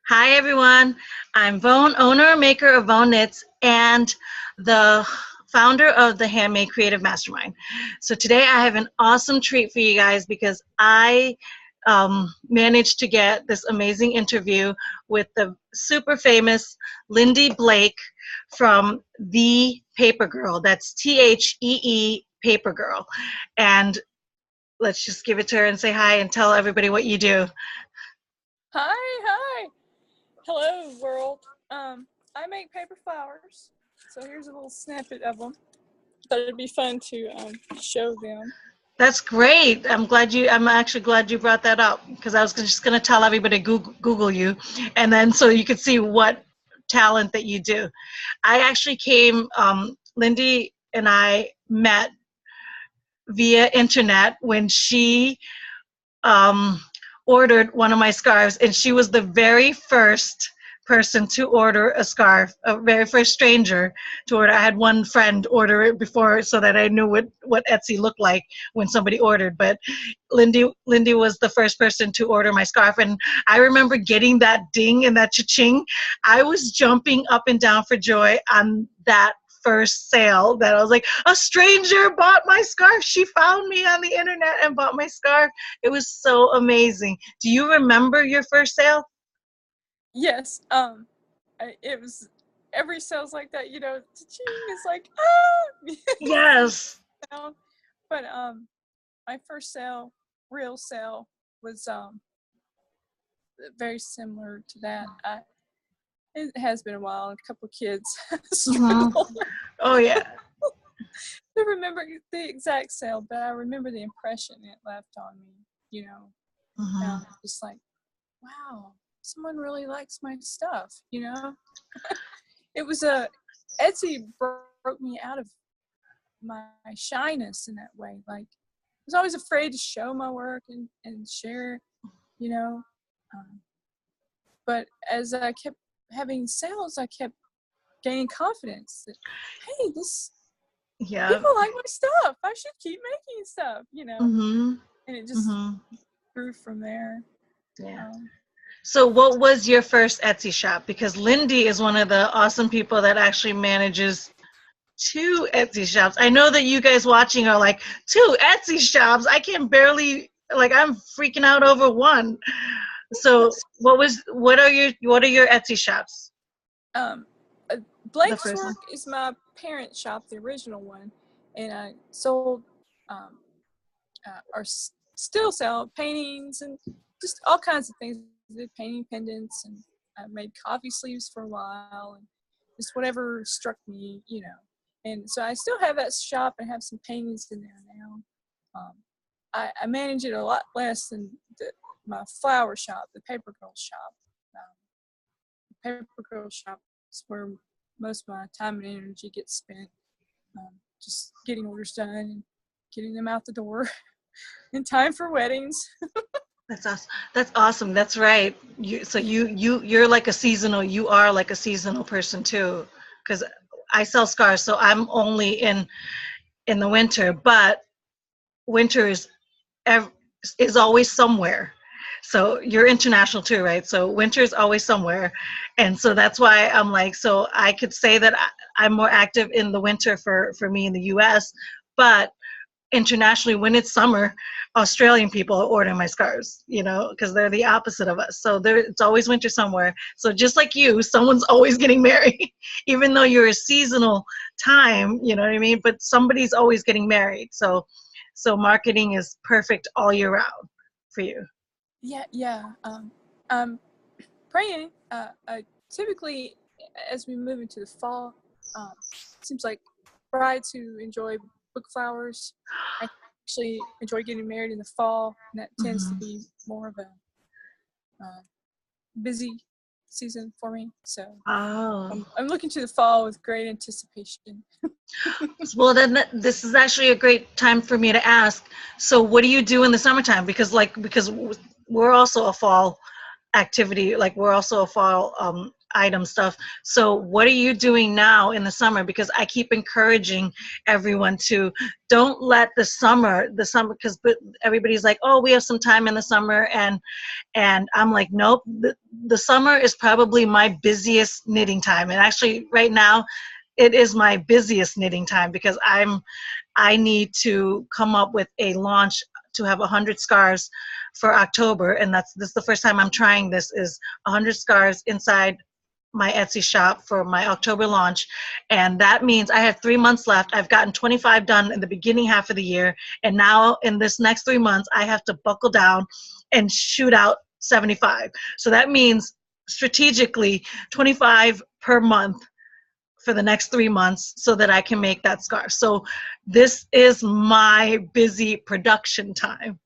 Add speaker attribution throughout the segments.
Speaker 1: Hi everyone, I'm Vone, owner and maker of Vone Knits and the founder of the Handmade Creative Mastermind. So today I have an awesome treat for you guys because I managed to get this amazing interview with the super famous Lindy Blake from The Paper Girl. That's THEE Paper Girl. And let's just give it to her and say hi and tell everybody what you do.
Speaker 2: Hi. Hello, world. I make paper flowers. So here's a little snippet of them. Thought it'd be fun to show them.
Speaker 1: That's great. I'm actually glad you brought that up because I was just going to tell everybody Google you, and then so you could see what talent that you do. I actually Lindy and I met via internet when she ordered one of my scarves, and she was the very first person to order a scarf, a very first stranger to order. I had one friend order it before so that I knew what Etsy looked like when somebody ordered, but Lindy was the first person to order my scarf, and I remember getting that ding and that cha-ching. I was jumping up and down for joy on that first sale that I was like, a stranger bought my scarf. She found me on the internet and bought my scarf. It was so amazing. Do you remember your first sale?
Speaker 2: Yes. It was every sale's like that. Cha-ching is like ah.
Speaker 1: Yes.
Speaker 2: But my first real sale, was very similar to that. It has been a while. A couple of kids struggle.
Speaker 1: Oh yeah.
Speaker 2: I remember the exact sale, but I remember the impression it left on me. Just like, wow, someone really likes my stuff. It was Etsy broke me out of my shyness in that way. Like, I was always afraid to show my work and share, but as I kept having sales, I kept gaining confidence that, hey, people like my stuff. I should keep making stuff, and it just grew from there.
Speaker 1: Yeah. So what was your first Etsy shop? Because Lindy is one of the awesome people that actually manages 2 Etsy shops. I know that you guys watching are like, 2 Etsy shops? I can barely, I'm freaking out over one. So what are your Etsy shops?
Speaker 2: Blake's Work is my parent shop, the original one, and I sold or still sell paintings and just all kinds of things. I did painting pendants, and I made coffee sleeves for a while, and just whatever struck me, And so I still have that shop and have some paintings in there now. I manage it a lot less than my flower shop, the Paper Girl shop. The Paper Girl shop is where most of my time and energy gets spent, just getting orders done and getting them out the door in time for weddings.
Speaker 1: That's awesome. That's awesome. That's right. You're like a seasonal. You are like a seasonal person too, because I sell scarves, so I'm only in the winter. But winter is always somewhere. So you're international too, right? So winter is always somewhere, and so that's why I'm like. So I could say that I'm more active in the winter for me in the U.S., but internationally, when it's summer, Australian people are ordering my scarves, because they're the opposite of us. So it's always winter somewhere. So just like you, someone's always getting married, even though you're a seasonal time, you know what I mean? But somebody's always getting married. So marketing is perfect all year round for you.
Speaker 2: Yeah. I'm praying. Typically, as we move into the fall, seems like brides who enjoy book flowers actually enjoy getting married in the fall, and that tends to be more of a busy season for me. So I'm looking to the fall with great anticipation.
Speaker 1: Well, then this is actually a great time for me to ask. So what do you do in the summertime? Because we're also a fall activity. Like we're also a fall item stuff. So what are you doing now in the summer? Because I keep encouraging everyone to don't let the summer, because everybody's like, oh, we have some time in the summer. And I'm like, nope, the summer is probably my busiest knitting time. And actually right now it is my busiest knitting time because I need to come up with a launch to have 100 scarves for October. And this is the first time I'm trying this, is 100 scarves inside my Etsy shop for my October launch. And that means I have 3 months left. I've gotten 25 done in the beginning half of the year. And now in this next 3 months, I have to buckle down and shoot out 75. So that means strategically 25 per month for the next 3 months so that I can make that scarf. So this is my busy production time.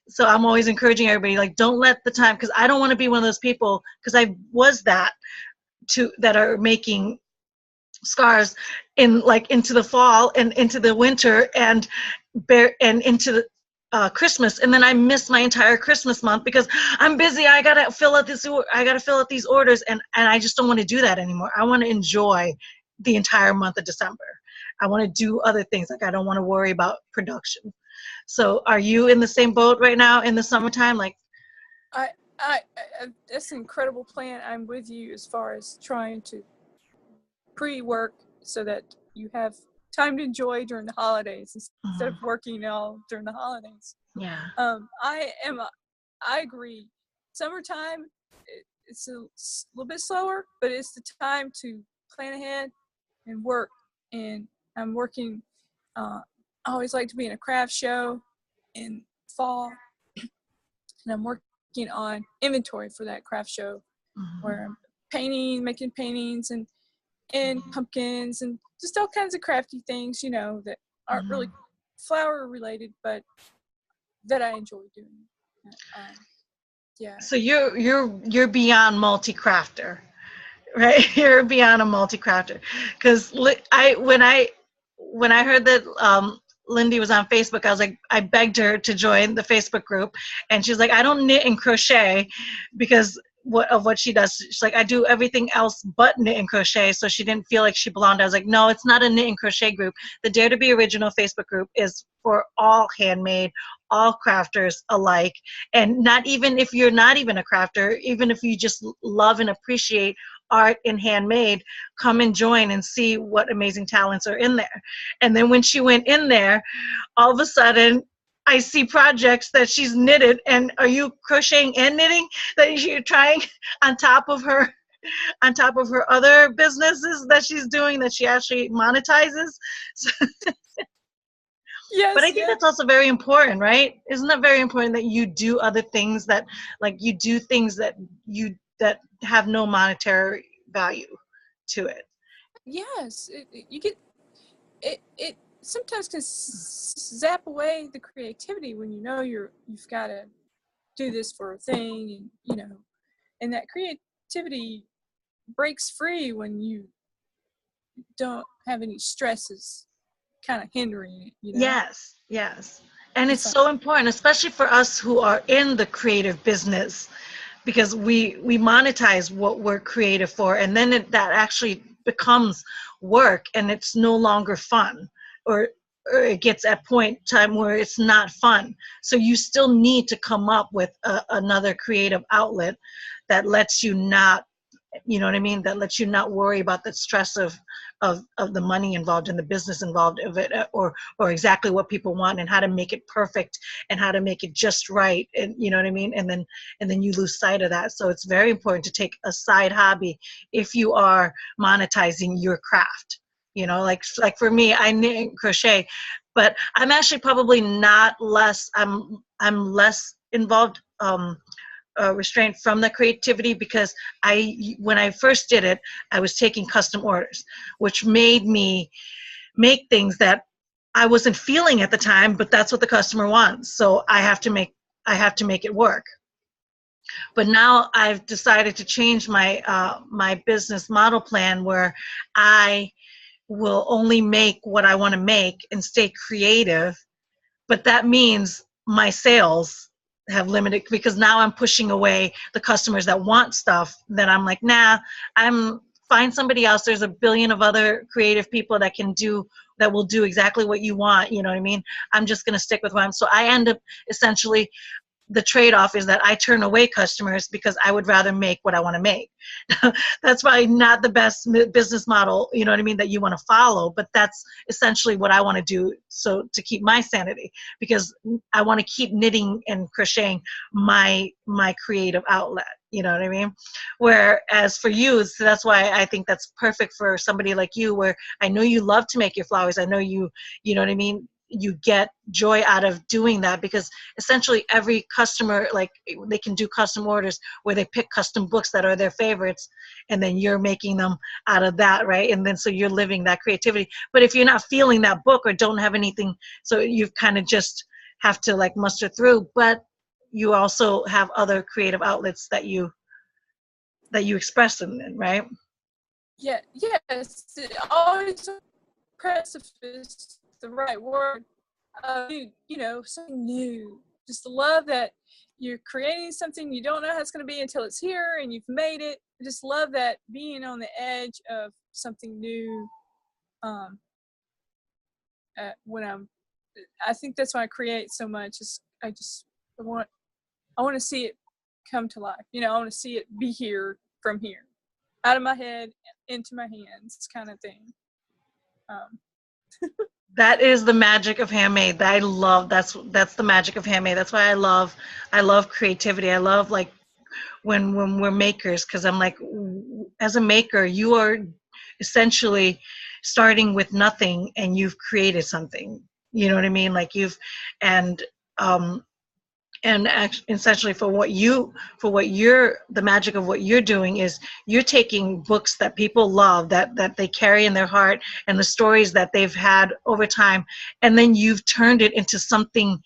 Speaker 1: So I'm always encouraging everybody, like, don't let the time, because I don't want to be one of those people, because I was that are making scarves into the fall and into the winter and into the Christmas, and then I miss my entire Christmas month because I'm busy. I gotta fill out these orders, and I just don't want to do that anymore. I want to enjoy the entire month of December. I want to do other things. Like, I don't want to worry about production. So are you in the same boat right now in the summertime? Like,
Speaker 2: I, that's an incredible plan. I'm with you as far as trying to pre-work so that you have time to enjoy during the holidays instead of working all during the holidays.
Speaker 1: Yeah.
Speaker 2: I agree. Summertime, it's a little bit slower, but it's the time to plan ahead and work. And I'm working. I always like to be in a craft show in fall, and I'm working on inventory for that craft show, where I'm making paintings and pumpkins and just all kinds of crafty things, that aren't really flower related, but that I enjoy doing. Yeah.
Speaker 1: So you're beyond multi-crafter, right? You're beyond a multi-crafter, because when I heard that Lindy was on Facebook, I was like, I begged her to join the Facebook group, and she's like, I don't knit and crochet because of what she does. She's like, I do everything else but knit and crochet, so she didn't feel like she belonged. I was like, no, it's not a knit and crochet group. The Dare to Be Original Facebook group is for all handmade, all crafters alike, and not even if you're not even a crafter, even if you just love and appreciate art and handmade, come and join and see what amazing talents are in there. And then when she went in there, all of a sudden I see projects that she's knitted. And are you crocheting and knitting that you're trying on top of her other businesses that she's doing that she actually monetizes? So,
Speaker 2: yes,
Speaker 1: but I think that's also very important, right? Isn't that very important that you do other things that, like, you do things that have no monetary value to it?
Speaker 2: Yes, you get it sometimes can zap away the creativity when you've got to do this for a thing, and that creativity breaks free when you don't have any stresses kind of hindering it.
Speaker 1: Yes. And it's so important, especially for us who are in the creative business, because we monetize what we're creative for, and then that actually becomes work, and it's no longer fun, or it gets at point time where it's not fun. So you still need to come up with another creative outlet that lets you not, you know what I mean, that lets you not worry about the stress of the money involved and the business involved of it, or exactly what people want and how to make it perfect and how to make it just right, and you know what I mean, and then you lose sight of that. So it's very important to take a side hobby if you are monetizing your craft. Like for me, I knit and crochet, but I'm actually probably not less. I'm less involved, restraint from the creativity, because when I first did it, I was taking custom orders, which made me make things that I wasn't feeling at the time, but that's what the customer wants. So I have to make it work. But now I've decided to change my my business model plan, where I will only make what I want to make and stay creative. But that means my sales have limited, because now I'm pushing away the customers that want stuff that I'm like, nah, I'm find somebody else. There's a billion of other creative people that can do, that will do exactly what you want. You know what I mean? I'm just going to stick with what I'm, so I end up essentially, the trade-off is that I turn away customers because I would rather make what I want to make. That's probably not the best business model, you know what I mean, that you want to follow, but that's essentially what I want to do, so to keep my sanity, because I want to keep knitting and crocheting my creative outlet, you know what I mean? Whereas for you, so that's why I think that's perfect for somebody like you, where I know you love to make your flowers. I know you know what I mean, you get joy out of doing that, because essentially every customer, like, they can do custom orders where they pick custom books that are their favorites, and then you're making them out of that, right? And then so you're living that creativity. But if you're not feeling that book or don't have anything, so you kind of just have to like muster through, but you also have other creative outlets that you express them in, right?
Speaker 2: Yeah, yes, always precipice, the right word. You know, something new. Just the love that you're creating something, you don't know how it's going to be until it's here and you've made it. I just love that, being on the edge of something new. Um, when I think that's why I create so much. Is I want I want to see it come to life. You know, I want to see it be here, from here, out of my head into my hands, kind of thing. Um,
Speaker 1: That is the magic of handmade. That I love. That's the magic of handmade. That's why I love creativity. I love, like, when we're makers, because I'm like, as a maker, you are essentially starting with nothing and you've created something. You know what I mean? Like, and um essentially, the magic of what you're doing is you're taking books that people love, that they carry in their heart, and the stories that they've had over time, and then you've turned it into something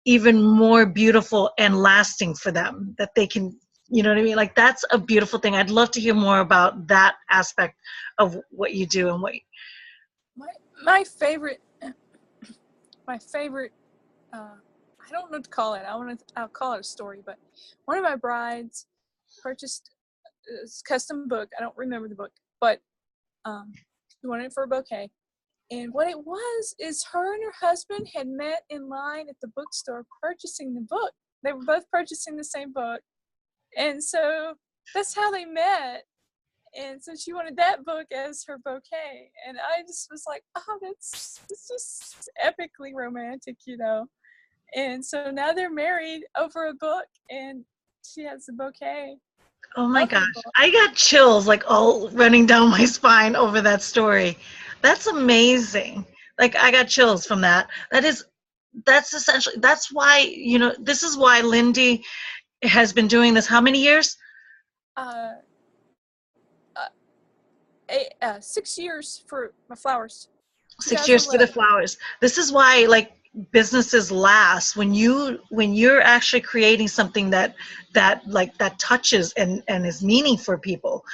Speaker 1: even more beautiful and lasting for them, that they can, you know what I mean? Like, that's a beautiful thing. I'd love to hear more about that aspect of what you do and what
Speaker 2: my my favorite my favorite I don't know what to call it. I'll call it a story, but one of my brides purchased a custom book. I don't remember the book, but she wanted it for a bouquet. And what it was is, her and her husband had met in line at the bookstore purchasing the book. They were both purchasing the same book. And so that's how they met. And so she wanted that book as her bouquet. And I just was like, oh, it's just epically romantic, you know. And so now they're married over a book, and she has a bouquet
Speaker 1: Oh my
Speaker 2: of
Speaker 1: gosh,
Speaker 2: her book.
Speaker 1: I got chills like all running down my spine over that story. That's amazing. Like, I got chills from that. That's essentially, that's why, this is why Lindy has been doing this how many years?
Speaker 2: Uh, 6 years for my flowers.
Speaker 1: 6 years for the
Speaker 2: 2011.
Speaker 1: flowers. This is why, like, businesses last, when you're actually creating something that touches and is meaning for people.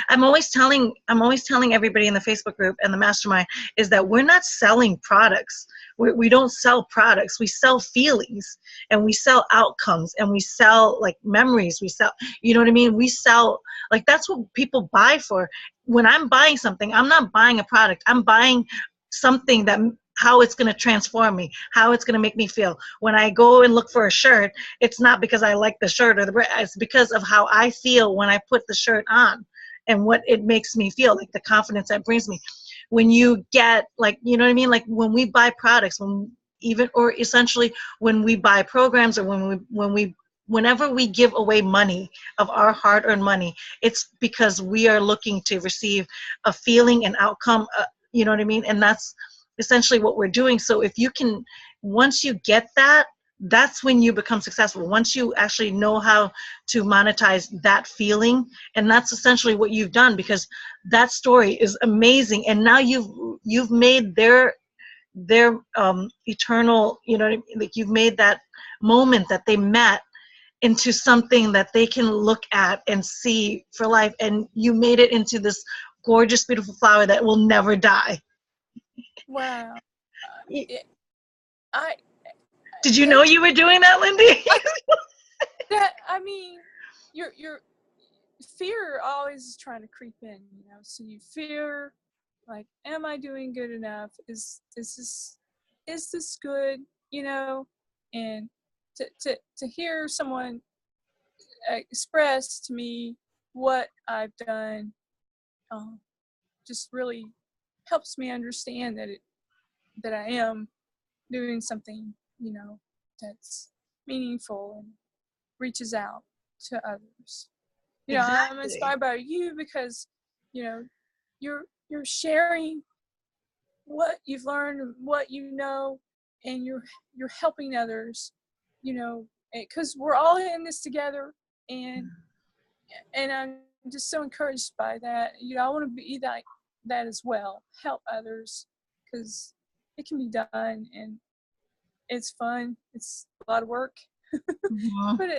Speaker 1: I'm always telling everybody in the Facebook group and the mastermind is that we're not selling products. We don't sell products. We sell feelings, and we sell outcomes, and we sell, like, memories. We sell, you know what I mean? We sell, like, that's what people buy for. When I'm buying something, I'm not buying a product. I'm buying something, that how it's going to transform me, how it's going to make me feel. When I go and look for a shirt, it's not because I like the shirt or the brand. It's because of how I feel when I put the shirt on, and what it makes me feel, like the confidence that brings me. When you get, like, you know what I mean, like, when we buy products, or essentially when we buy programs, or whenever we give away money, of our hard-earned money, it's because we are looking to receive a feeling, an outcome, you know what I mean? And that's essentially what we're doing. So if you can, once you get that, that's when you become successful. Once you actually know how to monetize that feeling, and that's essentially what you've done, because that story is amazing. And now you've made their eternal, you know what I mean? Like, you've made that moment that they met into something that they can look at and see for life, and you made it into this gorgeous, beautiful flower that will never die.
Speaker 2: Wow. It, I
Speaker 1: Did you know you were doing that, Lindy?
Speaker 2: I mean, your fear always is trying to creep in, so you fear, like, am I doing good enough? Is this good? And to hear someone express to me what I've done, just really helps me understand that I am doing something, that's meaningful and reaches out to others. I'm
Speaker 1: Exactly.
Speaker 2: inspired by you because, you're sharing what you've learned, what and you're helping others, because we're all in this together, and I'm just so encouraged by that. I want to be that as well, help others, because it can be done, and it's fun. It's a lot of work,
Speaker 1: Mhm.
Speaker 2: but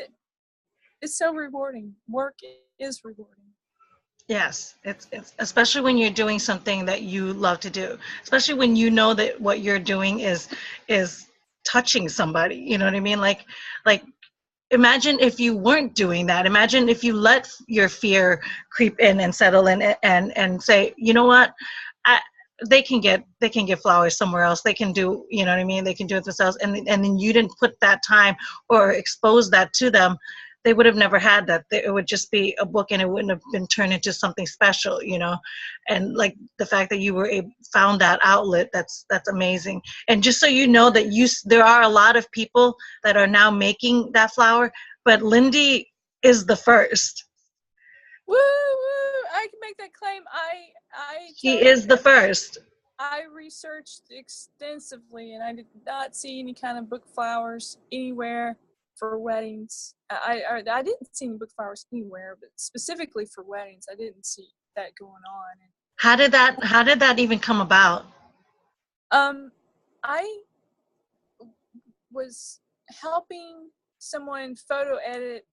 Speaker 2: it's so rewarding. Work is rewarding.
Speaker 1: Yes, it's especially when you're doing something that you love to do, especially when you know that what you're doing is touching somebody. You know what I mean? Like imagine if you weren't doing that. Imagine if you let your fear creep in and settle in and say, you know what, I, they can get flowers somewhere else. They can do, you know what I mean? They can do it themselves. And then you didn't put that time or expose that to them. They would have never had that. It would just be a book, and it wouldn't have been turned into something special, And like the fact that you found that outlet, that's amazing. And just so you know that there are a lot of people that are now making that flower, but Lindy is the first.
Speaker 2: Woo woo! I can make that claim. I
Speaker 1: She
Speaker 2: tell you,
Speaker 1: is the first.
Speaker 2: I researched extensively, and I did not see any kind of book flowers anywhere for weddings. I didn't see any book flowers anywhere, but specifically for weddings, I didn't see that going on.
Speaker 1: How did that even come about?
Speaker 2: I was helping someone photo edit,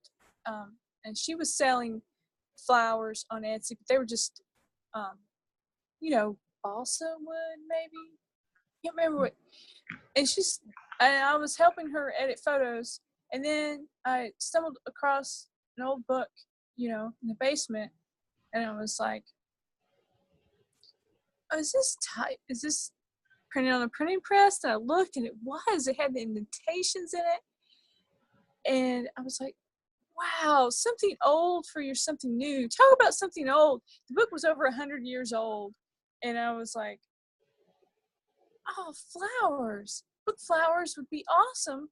Speaker 2: and she was selling flowers on Etsy, but they were just, um, balsa wood, maybe. Can't remember what. And I was helping her edit photos, and then I stumbled across an old book, in the basement, and I was like, "Oh, is this printed on a printing press?" And I looked, and it was. It had the indentations in it, and I was like, wow, something old for something new. Talk about something old. The book was over 100 years old, and I was like, oh, flowers. Book flowers would be awesome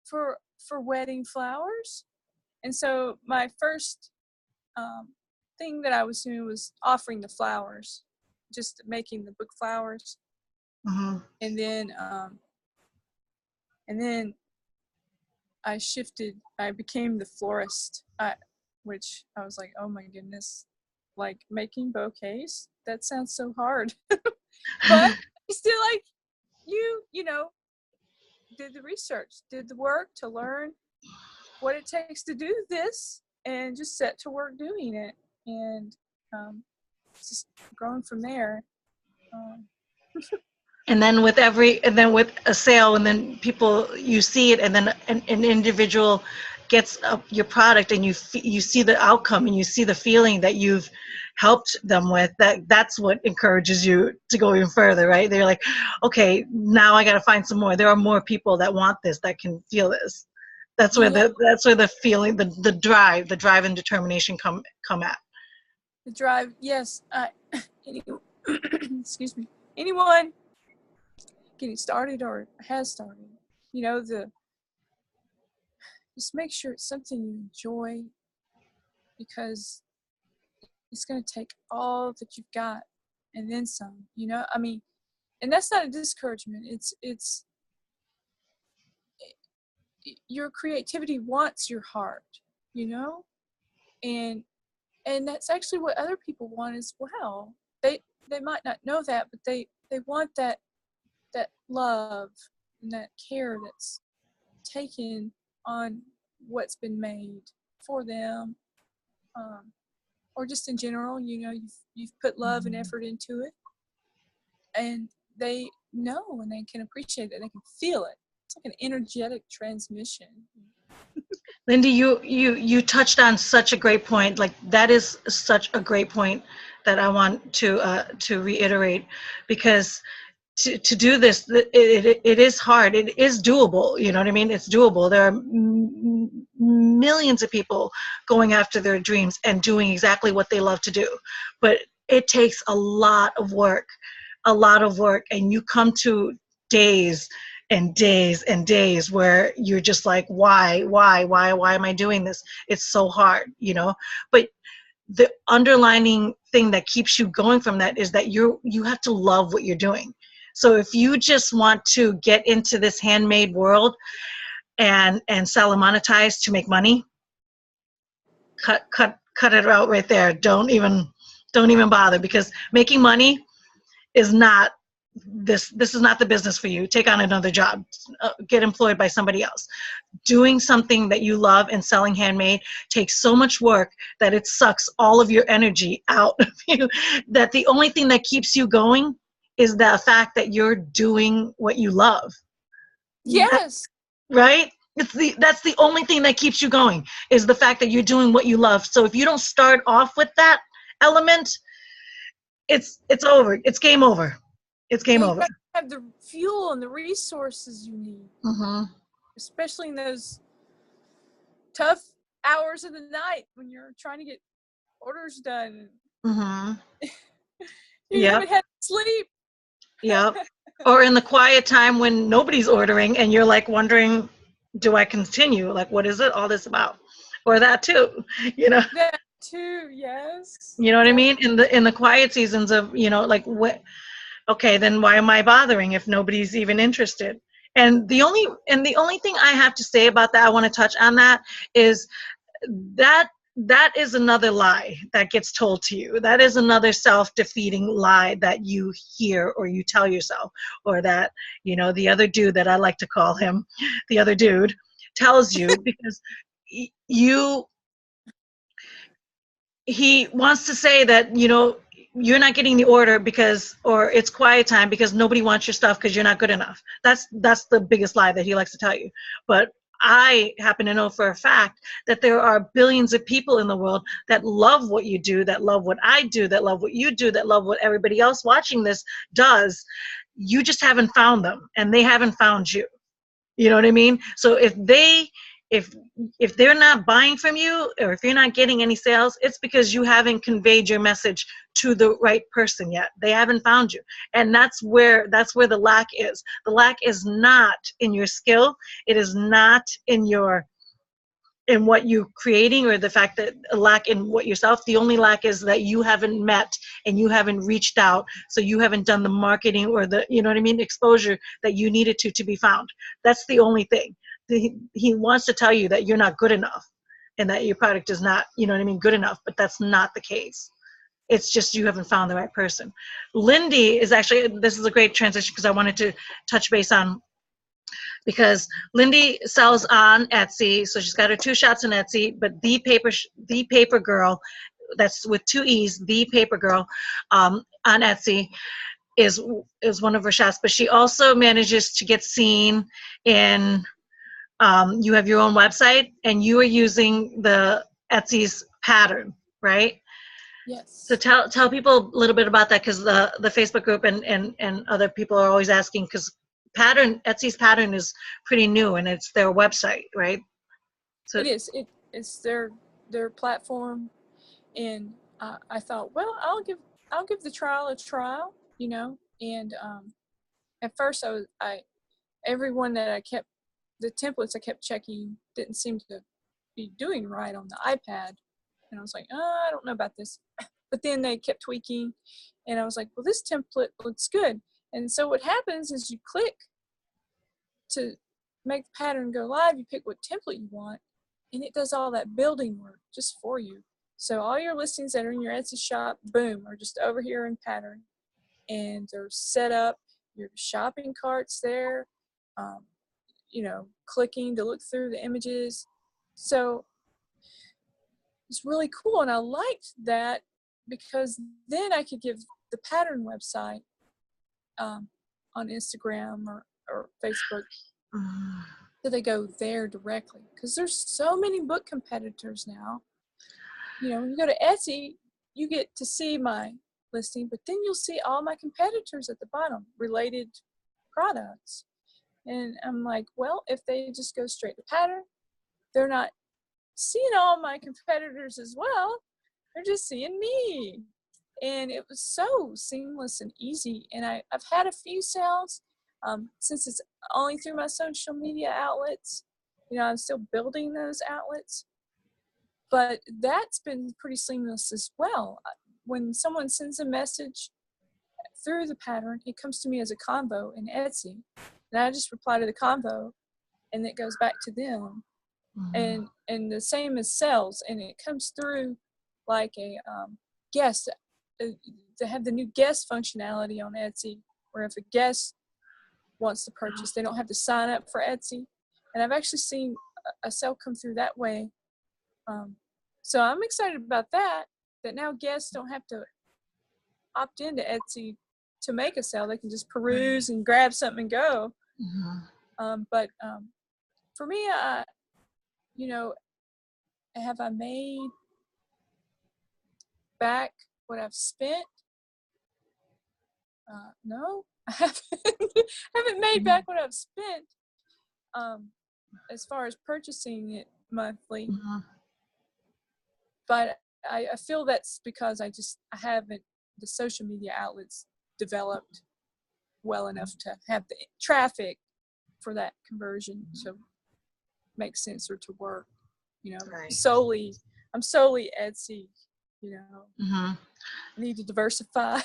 Speaker 2: for wedding flowers. And so my first thing that I was doing was offering the flowers, just making the book flowers,
Speaker 1: Hmm.
Speaker 2: and then I became the florist, which I was like, oh my goodness, like making bouquets? That sounds so hard. But still, like, did the research, did the work to learn what it takes to do this, and just set to work doing it. And just growing from there. Um,
Speaker 1: and then with a sale, and then people, you see it, and then an individual gets your product, and you see the outcome, and you see the feeling that you've helped them with, that's what encourages you to go even further, right? They're like, okay, now I got to find some more. There are more people that want this, that can feel this. That's where
Speaker 2: yeah,
Speaker 1: the feeling, the drive and determination come at.
Speaker 2: the drive. Yes. Any, excuse me. Anyone getting started or has started, the just make sure it's something you enjoy, because it's going to take all that you've got and then some. I mean, and that's not a discouragement. It's your creativity wants your heart, you know, and that's actually what other people want as well. They might not know that, but they want that love and that care that's taken on what's been made for them, um, or just in general. You've put love and effort into it, and they know, and they can appreciate it. They can feel it. like an energetic transmission.
Speaker 1: Lindy, you touched on such a great point. Like that is such a great point that I want to reiterate, because to do this, it is hard. It is doable. You know what I mean? It's doable. There are millions of people going after their dreams and doing exactly what they love to do, but it takes a lot of work, and you come to days and days and days where you're just like, why am I doing this? It's so hard, you know. But the underlining thing that keeps you going from that is that you have to love what you're doing. So if you just want to get into this handmade world and sell and monetize to make money, cut it out right there. Don't even bother, because making money is not this is not the business for you. Take on another job, get employed by somebody else. Doing something that you love and selling handmade takes so much work that it sucks all of your energy out of you, that the only thing that keeps you going is the fact that you're doing what you love.
Speaker 2: Yes.
Speaker 1: Right? That's the only thing that keeps you going, is the fact that you're doing what you love. So if you don't start off with that element, it's over. It's game over. It's game
Speaker 2: You
Speaker 1: over.
Speaker 2: got to have the fuel and the resources you need, especially in those tough hours of the night when you're trying to get orders done. You haven't had sleep.
Speaker 1: Yep. Or in the quiet time when nobody's ordering and you're like wondering, do I continue? Like, what is it all this about? Or that too, you know.
Speaker 2: That too, yes.
Speaker 1: You know what I mean? In the quiet seasons of, you know, like, what, okay, then why am I bothering if nobody's even interested? And the only thing I have to say about that, I want to touch on that, is that is another lie that gets told to you. That is another self-defeating lie that you hear or you tell yourself, or that, you know, the other dude, that I like to call him, the other dude, tells you, because he wants to say that, you know, you're not getting the order because, or it's quiet time because nobody wants your stuff because you're not good enough. That's the biggest lie that he likes to tell you. But I happen to know for a fact that there are billions of people in the world that love what you do, that love what I do, that love what you do, that love what everybody else watching this does. You just haven't found them, and they haven't found you. You know what I mean? So if they're not buying from you, or if you're not getting any sales, it's because you haven't conveyed your message to the right person yet. They haven't found you. And that's where the lack is. The lack is not in your skill. It is not in what you're creating, or the fact that lack in what yourself. The only lack is that you haven't met and you haven't reached out. So you haven't done the marketing or the, you know what I mean, exposure that you needed to be found. That's the only thing. He wants to tell you that you're not good enough and that your product is not, you know what I mean, good enough, but that's not the case. It's just you haven't found the right person. Lindy is actually, this is a great transition because I wanted to touch base on, because Lindy sells on Etsy, so she's got her 2 shots on Etsy, but the paper girl, that's with 2 E's, the paper girl, on Etsy is one of her shops. But she also manages to get seen in, you have your own website and you are using the Etsy's pattern, right?
Speaker 2: Yes.
Speaker 1: So tell people a little bit about that, because the Facebook group and other people are always asking, because Etsy's pattern is pretty new and it's their website, right? So
Speaker 2: it is. It's their platform, and I thought, well, I'll give the trial a trial, you know. And at first, everyone that I kept, the templates I kept checking didn't seem to be doing right on the iPad, and I was like, oh, I don't know about this. But then they kept tweaking, and I was like, well, this template looks good. And so what happens is you click to make the pattern go live, you pick what template you want, and it does all that building work just for you. So all your listings that are in your Etsy shop, boom, are just over here in pattern, and they're set up. Your shopping cart's there, you know, clicking to look through the images. So it's really cool, and I liked that because then I could give the pattern website on Instagram or Facebook So they go there directly because there's so many book competitors now. You know, when you go to Etsy, you get to see my listing, but then you'll see all my competitors at the bottom, related products. And I'm like, well, if they just go straight to Pattern, they're not seeing all my competitors as well. They're just seeing me. And it was so seamless and easy. And I've had a few sales since it's only through my social media outlets. You know, I'm still building those outlets. But that's been pretty seamless as well. When someone sends a message through the Pattern, it comes to me as a convo in Etsy. And I just reply to the convo, and it goes back to them. And the same as sales, and it comes through like a guest. They have the new guest functionality on Etsy, where if a guest wants to purchase, they don't have to sign up for Etsy. And I've actually seen a sale come through that way. So I'm excited about that now guests don't have to opt into Etsy to make a sale. They can just peruse and grab something and go. But for me, you know, have I made back what I've spent? No, I haven't made back what I've spent as far as purchasing it monthly. But I feel that's because I haven't the social media outlets developed well enough to have the traffic for that conversion to make sense or to work. You know, I'm solely Etsy. You know, I need to diversify.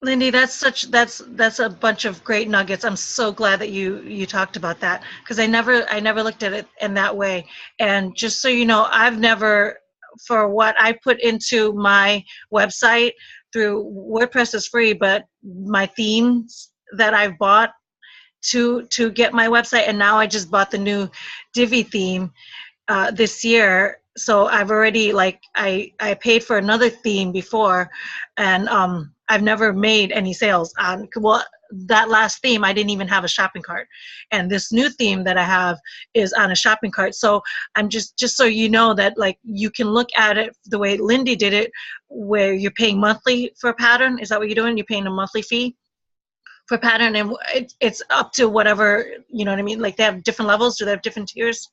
Speaker 1: Lindy, that's a bunch of great nuggets. I'm so glad that you talked about that, because I never looked at it in that way. And just so you know, I've never, for what I put into my website through WordPress is free, but my themes that I've bought to get my website, and now I just bought the new Divi theme this year. So I've already, like, I paid for another theme before, and I've never made any sales on, well, that last theme I didn't even have a shopping cart, and this new theme that I have is on a shopping cart. So I'm just so you know that, like, you can look at it the way Lindy did it, where you're paying monthly for a Pattern. Is that what you're doing? You're paying a monthly fee for Pattern, and it's up to whatever, you know what I mean? Like, they have different levels. Do they have different tiers?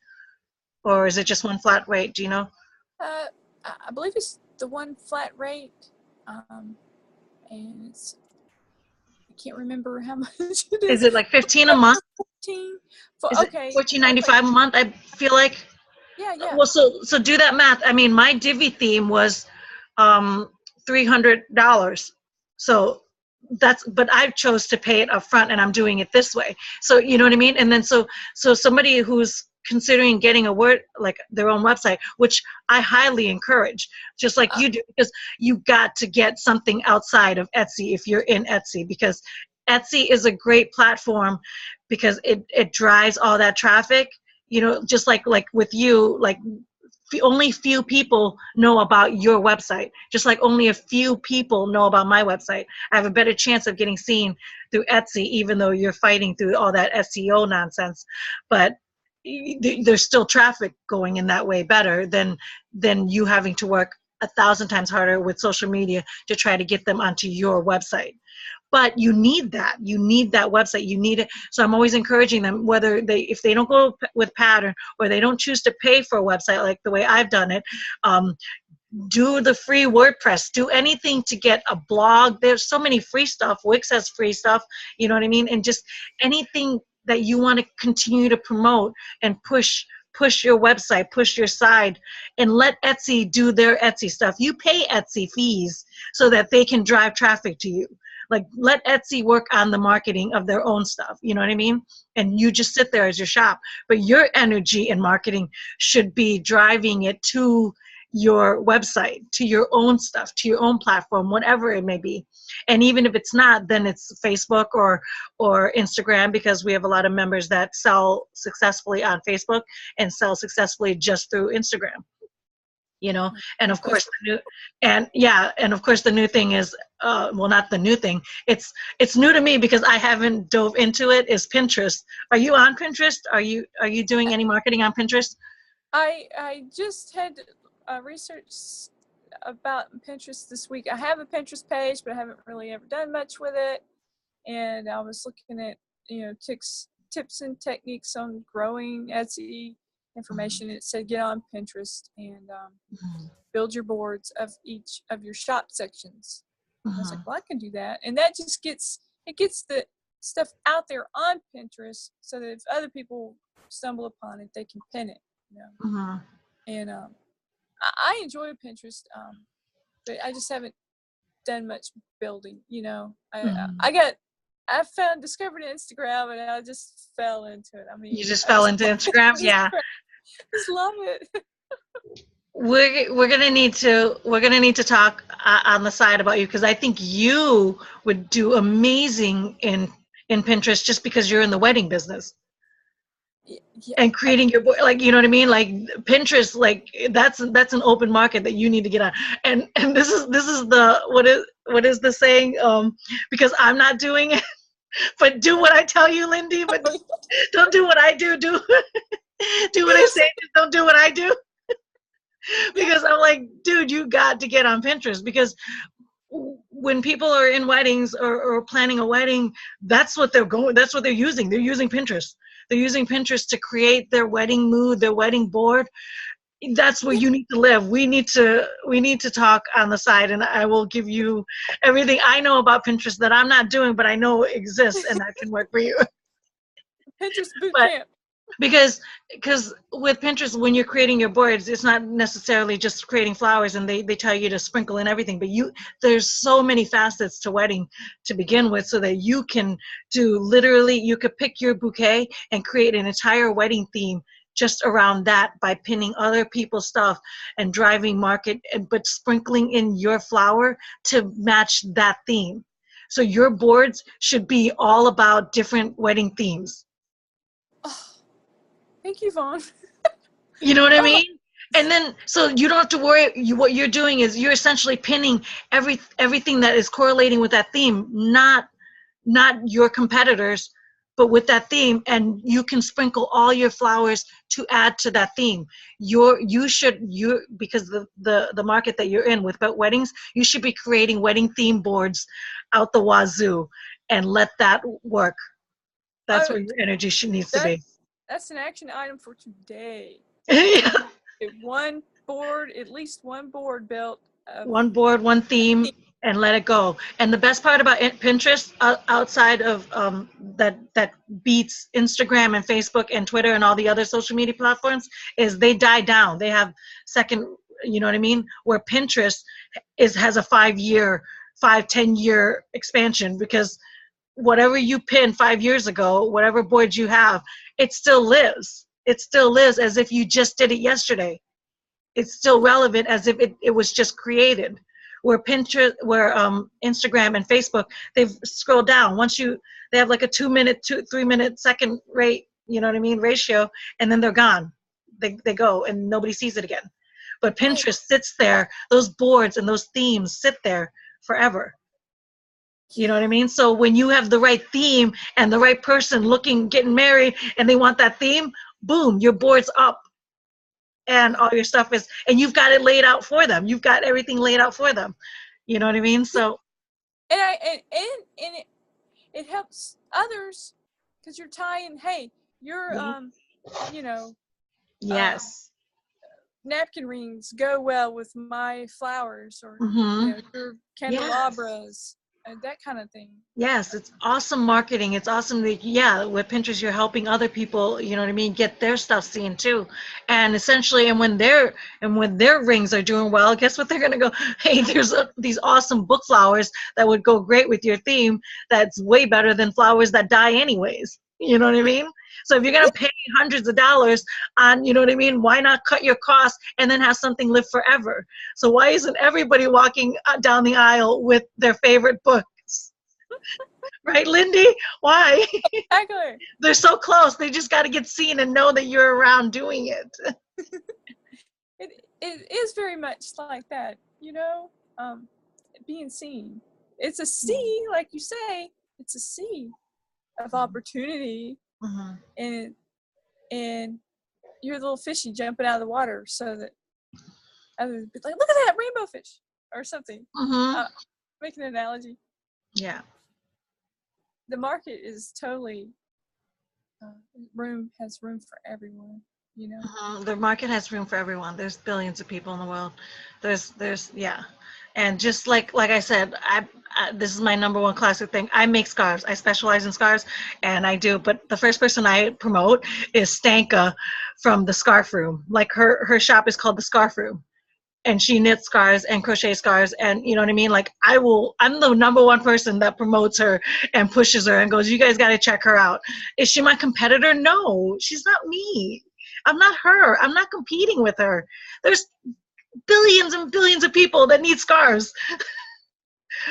Speaker 1: Or is it just one flat rate? Do you know?
Speaker 2: I believe it's the one flat rate, and I can't remember how much it is.
Speaker 1: Is it like $15 a month?
Speaker 2: 14.
Speaker 1: Is it $14.95 a month? I feel like.
Speaker 2: Yeah.
Speaker 1: Well, so do that math. I mean, my Divi theme was $300. So but I chose to pay it up front, and I'm doing it this way. So you know what I mean? And then so somebody who's considering getting their own website, which I highly encourage, just like you do, because you got to get something outside of Etsy if you're in Etsy, because Etsy is a great platform because it drives all that traffic, you know, just like with you, like only few people know about your website, just like only a few people know about my website. I have a better chance of getting seen through Etsy, even though you're fighting through all that SEO nonsense. But there's still traffic going in that way better than you having to work 1,000 times harder with social media to try to get them onto your website. But you need that website, you need it. So I'm always encouraging them, whether if they don't go with Pattern, or they don't choose to pay for a website like the way I've done it, do the free WordPress, do anything to get a blog. There's so many free stuff. Wix has free stuff, you know what I mean? And just anything that you want to continue to promote and push your website, push your side, and let Etsy do their Etsy stuff. You pay Etsy fees so that they can drive traffic to you. Like, let Etsy work on the marketing of their own stuff, you know what I mean? And you just sit there as your shop. But your energy and marketing should be driving it to your website, to your own stuff, to your own platform, whatever it may be. And even if it's not, then it's Facebook or Instagram, because we have a lot of members that sell successfully on Facebook and sell successfully just through Instagram. you know. And of course
Speaker 2: Just
Speaker 1: the new, and of course the new thing is, well, not the new thing, it's new to me because I haven't dove into it, is Pinterest. Are you on Pinterest? Are you doing any marketing on Pinterest?
Speaker 2: I just had research about Pinterest this week. I have a Pinterest page, but I haven't really ever done much with it. And I was looking at, tips and techniques on growing Etsy information. It said get on Pinterest and build your boards of each of your shop sections. And I was like, well, I can do that. And that just gets the stuff out there on Pinterest so that if other people stumble upon it, they can pin it. And I enjoy Pinterest, but I just haven't done much building. I discovered Instagram and I just fell into it. I mean,
Speaker 1: You just fell into Instagram? Yeah.
Speaker 2: Just love it.
Speaker 1: We're gonna need to talk on the side about you, because I think you would do amazing in Pinterest, just because you're in the wedding business and creating your like, you know what I mean, like Pinterest, like that's an open market that you need to get on. And this is the what is the saying, because I'm not doing it, but do what I tell you, Lindy, but don't do what I do. Do what I say, just don't do what I do. Because I'm like, dude, you got to get on Pinterest, because when people are in weddings or planning a wedding, that's what they're using. They're using Pinterest. They're using Pinterest to create their wedding mood, their wedding board. That's where you need to live. We need to talk on the side, and I will give you everything I know about Pinterest that I'm not doing, but I know exists and that can work for you.
Speaker 2: Pinterest boot camp.
Speaker 1: Because with Pinterest, when you're creating your boards, it's not necessarily just creating flowers, and they tell you to sprinkle in everything, but there's so many facets to wedding to begin with, so that you can do, literally, you could pick your bouquet and create an entire wedding theme just around that by pinning other people's stuff and driving market, but sprinkling in your flower to match that theme. So your boards should be all about different wedding themes.
Speaker 2: Thank you, Vone.
Speaker 1: You know what I mean? And then, so you don't have to worry. What you're doing is you're essentially pinning everything that is correlating with that theme, not your competitors, but with that theme. And you can sprinkle all your flowers to add to that theme. Because the market that you're in with weddings, you should be creating wedding theme boards out the wazoo, and let that work. That's where your energy needs to be.
Speaker 2: That's an action item for today.
Speaker 1: Yeah.
Speaker 2: At least one board built.
Speaker 1: One board, one theme, and let it go. And the best part about Pinterest, outside of that beats Instagram and Facebook and Twitter and all the other social media platforms, is they die down. They have second, you know what I mean? Where Pinterest has a 10-year expansion, because whatever you pinned 5 years ago, whatever board you have, it still lives. It still lives as if you just did it yesterday. It's still relevant as if it was just created. Where Pinterest, where Instagram and Facebook, they've scrolled down. They have like a 3 minute second rate, you know what I mean, ratio, and then they're gone. They go and nobody sees it again. But Pinterest sits there, those boards and those themes sit there forever. You know what I mean? So when you have the right theme and the right person getting married, and they want that theme, boom, your board's up. And all your stuff and you've got it laid out for them. You've got everything laid out for them. You know what I mean? So,
Speaker 2: and it helps others, because you're tying. Hey, your
Speaker 1: yes,
Speaker 2: napkin rings go well with my flowers, or your candelabras. And that kind of thing.
Speaker 1: Yes, it's awesome marketing. It's awesome that, with Pinterest, you're helping other people, you know what I mean, get their stuff seen too. And essentially, when their rings are doing well, guess what they're going to go, hey, there's these awesome book flowers that would go great with your theme, that's way better than flowers that die anyways. You know what I mean? So if you're going to pay hundreds of dollars on, you know what I mean, why not cut your costs and then have something live forever? So why isn't everybody walking down the aisle with their favorite books? Right, Lindy? Why?
Speaker 2: Exactly.
Speaker 1: They're so close. They just got to get seen and know that you're around doing it.
Speaker 2: it is very much like that, being seen. It's a sea, like you say, it's a sea of opportunity,
Speaker 1: Mm-hmm.
Speaker 2: and you're the little fishy jumping out of the water so that others be like, look at that rainbow fish or something.
Speaker 1: Mm-hmm.
Speaker 2: Making an analogy.
Speaker 1: Yeah.
Speaker 2: The market is totally has room for everyone,
Speaker 1: Mm-hmm. The market has room for everyone. There's billions of people in the world. Yeah. And just like I said, this is my number one classic thing. I make scarves. I specialize in scarves, and I do. But the first person I promote is Stanka from the Scarf Room. Like her shop is called the Scarf Room, and she knits scarves and crochet scarves, and you know what I mean. Like I'm the number one person that promotes her and pushes her and goes, "You guys got to check her out." Is she my competitor? No, she's not me. I'm not her. I'm not competing with her. There's billions and billions of people that need scarves.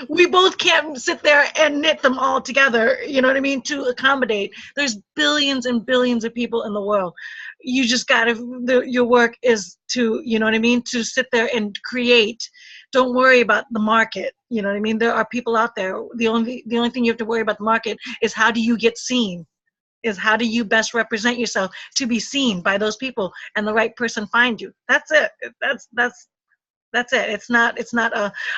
Speaker 1: We both can't sit there and knit them all together, you know what I mean, to accommodate. There's billions and billions of people in the world. You just your work is to, you know what I mean, to sit there and create. Don't worry about the market, you know what I mean. There are people out there. The only thing you have to worry about the market is how do you get seen, is how do you best represent yourself to be seen by those people and the right person find you. That's it. That's it. It's not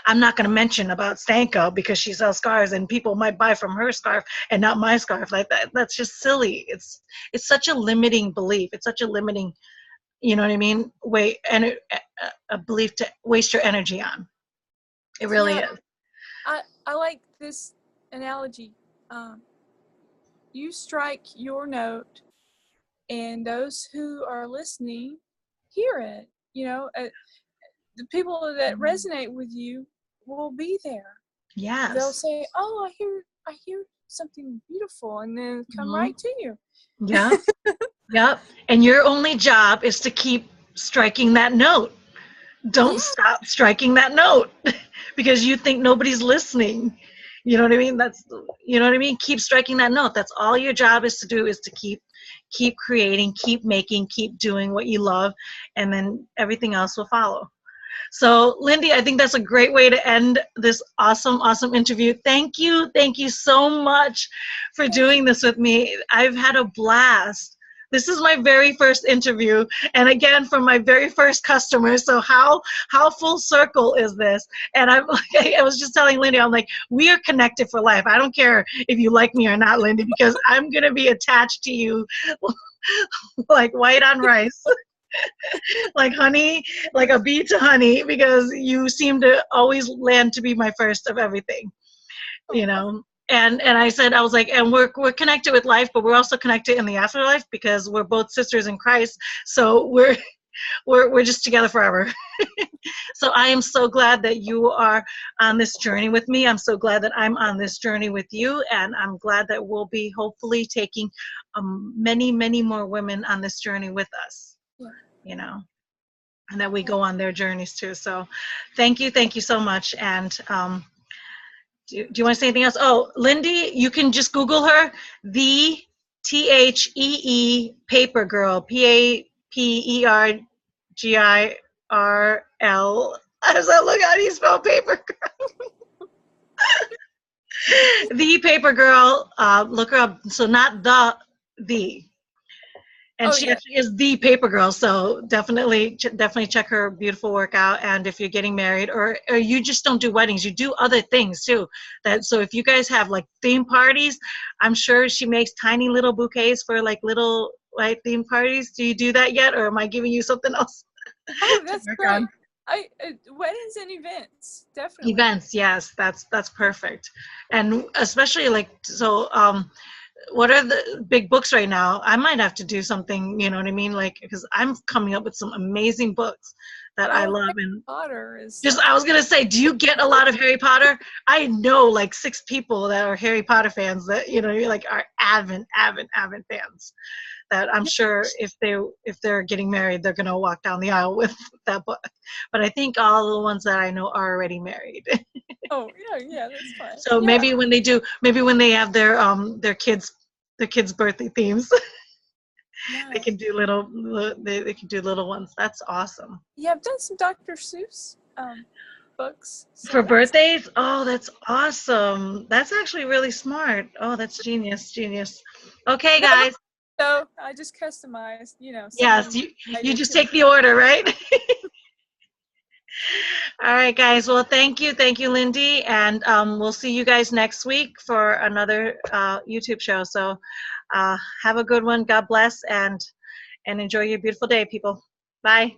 Speaker 1: I'm not going to mention about Stanko because she sells scarves and people might buy from her scarf and not my scarf. Like that. That's just silly. It's such a limiting belief. It's such a limiting, you know what I mean, a belief to waste your energy on. It really
Speaker 2: Yeah,
Speaker 1: is.
Speaker 2: I like this analogy. You strike your note, and those who are listening hear it. The people that resonate with you will be there. They'll
Speaker 1: Yes.
Speaker 2: say, "Oh, I hear something beautiful," and then come
Speaker 1: Mm-hmm.
Speaker 2: right to you.
Speaker 1: Yeah. Yep. And your only job is to keep striking that note. Don't
Speaker 2: Yeah,
Speaker 1: stop striking that note because you think nobody's listening. You know what I mean? You know what I mean? Keep striking that note. That's all your job is to do, is to keep creating, keep making, keep doing what you love, and then everything else will follow. So, Lindy, I think that's a great way to end this awesome, awesome interview. Thank you. Thank you so much for
Speaker 2: thank you.
Speaker 1: doing this with me. I've had a blast. This is my very first interview, and again, from my very first customer. So how full circle is this? And I'm like, I was just telling Lindy, I'm like, we are connected for life. I don't care if you like me or not, Lindy, because I'm gonna be attached to you like white on rice. Like honey, like a bee to honey, because you seem to always land to be my first of everything, you
Speaker 2: Oh,
Speaker 1: know. And I said, I was like, and we're connected with life, but we're also connected in the afterlife because we're both sisters in Christ. So we're just together forever. So I am so glad that you are on this journey with me. I'm so glad that I'm on this journey with you, and I'm glad that we'll be hopefully taking many, many more women on this journey with us,
Speaker 2: yeah.
Speaker 1: you know, and that we go on their journeys too. So thank you so much. And do you want to say anything else? Oh, Lindy, you can just Google her, the THEE Paper Girl, PAPERGIRL. Does that look, how do you spell paper girl? The Paper Girl, look her up. So not the. And
Speaker 2: Oh,
Speaker 1: she
Speaker 2: yeah.
Speaker 1: actually is the paper girl, so definitely check her beautiful work out. And if you're getting married, or you just don't do weddings, you do other things too. So if you guys have like theme parties, I'm sure she makes tiny little bouquets for like little like theme parties. Do you do that yet, or am I giving you something else
Speaker 2: Oh,
Speaker 1: to
Speaker 2: that's
Speaker 1: work
Speaker 2: great.
Speaker 1: on?
Speaker 2: Weddings and events, definitely.
Speaker 1: Events, yes, that's perfect. And especially like, so what are the big books right now? I might have to do something, you know what I mean? Like, because I'm coming up with some amazing books that I
Speaker 2: Oh,
Speaker 1: love.
Speaker 2: Harry
Speaker 1: And
Speaker 2: Potter is
Speaker 1: just, I was going to say, do you get a lot of Harry Potter? I know like 6 people that are Harry Potter fans that, you know, you're like are avid fans that I'm
Speaker 2: yeah.
Speaker 1: sure if they're getting married, they're going to walk down the aisle with that book. But I think all the ones that I know are already married.
Speaker 2: Oh, yeah, that's fine.
Speaker 1: So
Speaker 2: Yeah.
Speaker 1: maybe when they have their kids birthday themes, They
Speaker 2: Yeah.
Speaker 1: can do they can do little ones. That's awesome.
Speaker 2: Yeah, I've done some Dr. Seuss books. So
Speaker 1: For
Speaker 2: that's
Speaker 1: birthdays? Oh, that's awesome. That's actually really smart. Oh, that's genius, genius. Okay,
Speaker 2: that was
Speaker 1: guys.
Speaker 2: so I just customized,
Speaker 1: Yes,
Speaker 2: someone
Speaker 1: you
Speaker 2: related
Speaker 1: just
Speaker 2: to.
Speaker 1: take the order, right? All right, guys. Well, thank you, Lindy, and we'll see you guys next week for another YouTube show. So, have a good one. God bless, and enjoy your beautiful day, people. Bye.